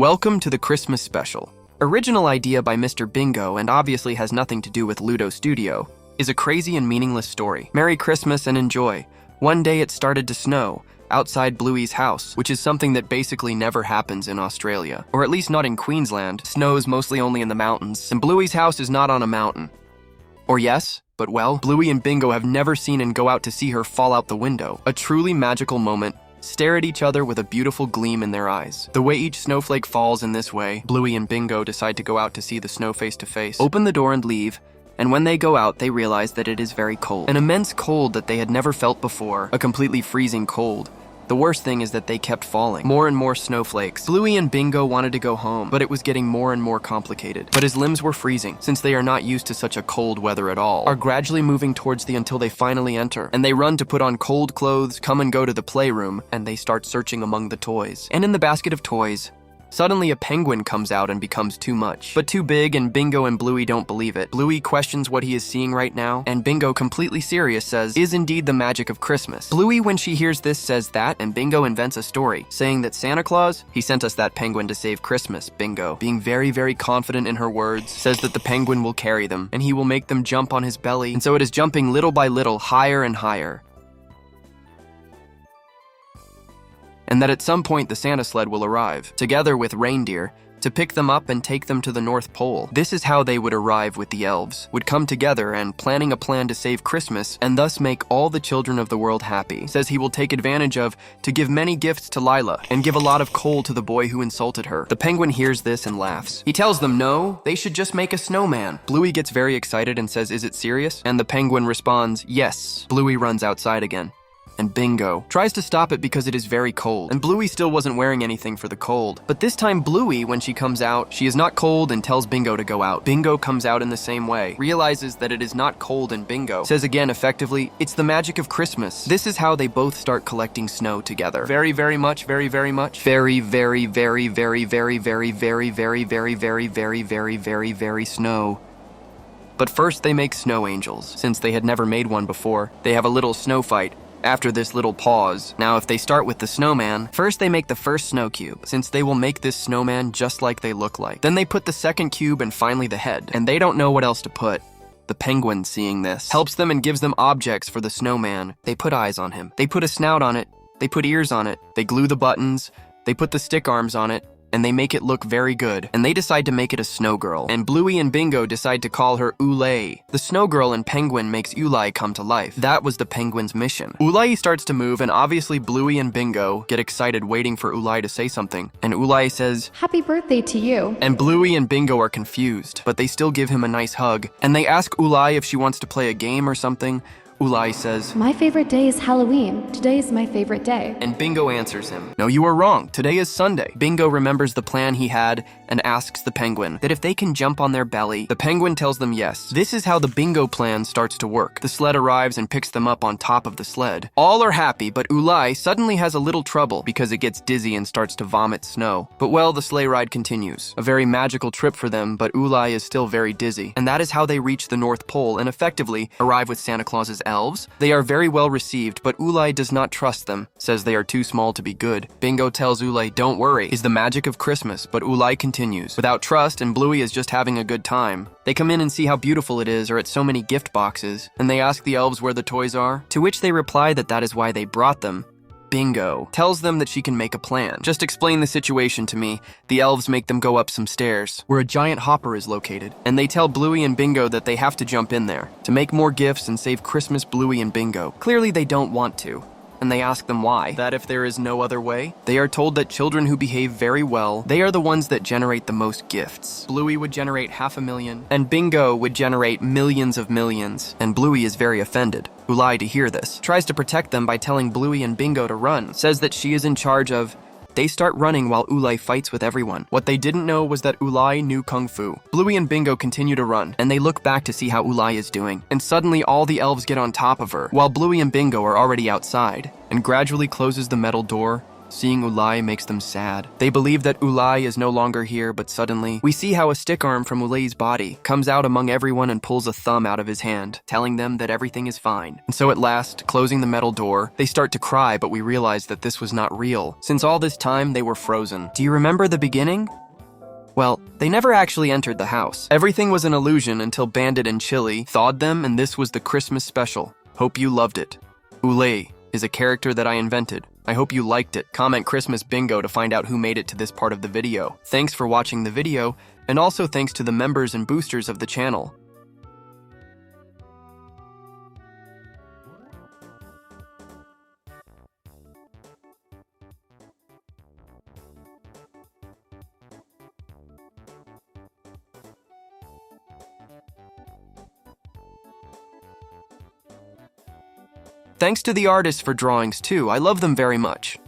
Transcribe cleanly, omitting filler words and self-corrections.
Welcome to the Christmas special. Original idea by Mr. Bingo and obviously has nothing to do with Ludo Studio, is a crazy and meaningless story. Merry Christmas and enjoy. One day it started to snow outside Bluey's house, which is something that basically never happens in Australia, or at least not in Queensland. Snows mostly only in the mountains, and Bluey's house is not on a mountain. Or yes, but well, Bluey and Bingo have never seen and go out to see her fall out the window. A truly magical moment. Stare at each other with a beautiful gleam in their eyes. The way each snowflake falls in this way, Bluey and Bingo decide to go out to see the snow face to face, open the door and leave, and when they go out, they realize that it is very cold. An immense cold that they had never felt before, a completely freezing cold. The worst thing is that they kept falling. More and more snowflakes. Bluey and Bingo wanted to go home, but it was getting more and more complicated. But his limbs were freezing, since they are not used to such a cold weather at all, are gradually moving towards until they finally enter. And they run to put on cold clothes, come and go to the playroom, and they start searching among the toys. And in the basket of toys, suddenly a penguin comes out and becomes too much, but too big, and Bingo and Bluey don't believe it. Bluey questions what he is seeing right now, and Bingo, completely serious, says, "Is indeed the magic of Christmas." Bluey, when she hears this, says that, and Bingo invents a story, saying that Santa Claus, he sent us that penguin to save Christmas. Bingo, being very, very confident in her words, says that the penguin will carry them, and he will make them jump on his belly, and so it is jumping little by little, higher and higher. And that at some point the Santa sled will arrive, together with reindeer, to pick them up and take them to the North Pole. This is how they would arrive with the elves, would come together and planning a plan to save Christmas and thus make all the children of the world happy. Says he will take advantage of to give many gifts to Lila and give a lot of coal to the boy who insulted her. The penguin hears this and laughs. He tells them no, they should just make a snowman. Bluey gets very excited and says, "Is it serious?" And the penguin responds, "Yes." Bluey runs outside again. And Bingo tries to stop it because it is very cold, and Bluey still wasn't wearing anything for the cold. But this time Bluey, when she comes out, she is not cold and tells Bingo to go out. Bingo comes out in the same way, realizes that it is not cold, and Bingo says again effectively, "It's the magic of Christmas." This is how they both start collecting snow together. Very, very much, very, very much. Very, very, very, very, very, very, very, very, very, very, very, very, very, very snow. But first they make snow angels. Since they had never made one before, they have a little snow fight. After this little pause, now if they start with the snowman, first they make the first snow cube, since they will make this snowman just like they look like. Then they put the second cube and finally the head, and they don't know what else to put. The penguin, seeing this, helps them and gives them objects for the snowman. They put eyes on him. They put a snout on it. They put ears on it. They glue the buttons. They put the stick arms on it. And they make it look very good. And they decide to make it a snow girl. And Bluey and Bingo decide to call her Ulay. The snow girl and penguin makes Ulay come to life. That was the penguin's mission. Ulay starts to move, and obviously Bluey and Bingo get excited waiting for Ulay to say something. And Ulay says, "Happy birthday to you." And Bluey and Bingo are confused, but they still give him a nice hug. And they ask Ulay if she wants to play a game or something. Ulay says, "My favorite day is Halloween. Today is my favorite day." And Bingo answers him, "No, you are wrong. Today is Sunday." Bingo remembers the plan he had and asks the penguin that if they can jump on their belly. The penguin tells them yes. This is how the Bingo plan starts to work. The sled arrives and picks them up on top of the sled. All are happy, but Ulay suddenly has a little trouble because it gets dizzy and starts to vomit snow. But well, the sleigh ride continues. A very magical trip for them, but Ulay is still very dizzy. And that is how they reach the North Pole and effectively arrive with Santa Claus's elves. They are very well received, but Ulay does not trust them, says they are too small to be good. Bingo tells Ulay, "Don't worry, it's the magic of Christmas," but Ulay continues. Without trust, and Bluey is just having a good time. They come in and see how beautiful it is, or at so many gift boxes, and they ask the elves where the toys are, to which they reply that that is why they brought them. Bingo tells them that she can make a plan. "Just explain the situation to me." The elves make them go up some stairs, where a giant hopper is located, and they tell Bluey and Bingo that they have to jump in there to make more gifts and save Christmas. Bluey and Bingo clearly they don't want to, and they ask them why. That if there is no other way, they are told that children who behave very well, they are the ones that generate the most gifts. Bluey would generate 500,000, and Bingo would generate millions of millions, and Bluey is very offended. Ulay, to hear this, tries to protect them by telling Bluey and Bingo to run, says that she is in charge of. They start running while Ulay fights with everyone. What they didn't know was that Ulay knew Kung Fu. Bluey and Bingo continue to run, and they look back to see how Ulay is doing. And suddenly all the elves get on top of her, while Bluey and Bingo are already outside, and gradually closes the metal door Seeing Ulay makes them sad. They believe that Ulay is no longer here, but suddenly, we see how a stick arm from Ulay's body comes out among everyone and pulls a thumb out of his hand, telling them that everything is fine. And so at last, closing the metal door, they start to cry, but we realize that this was not real. Since all this time, they were frozen. Do you remember the beginning? Well, they never actually entered the house. Everything was an illusion until Bandit and Chili thawed them, and this was the Christmas special. Hope you loved it. Ulay is a character that I invented. I hope you liked it. Comment Christmas Bingo to find out who made it to this part of the video. Thanks for watching the video, and also thanks to the members and boosters of the channel. Thanks to the artists for drawings too, I love them very much.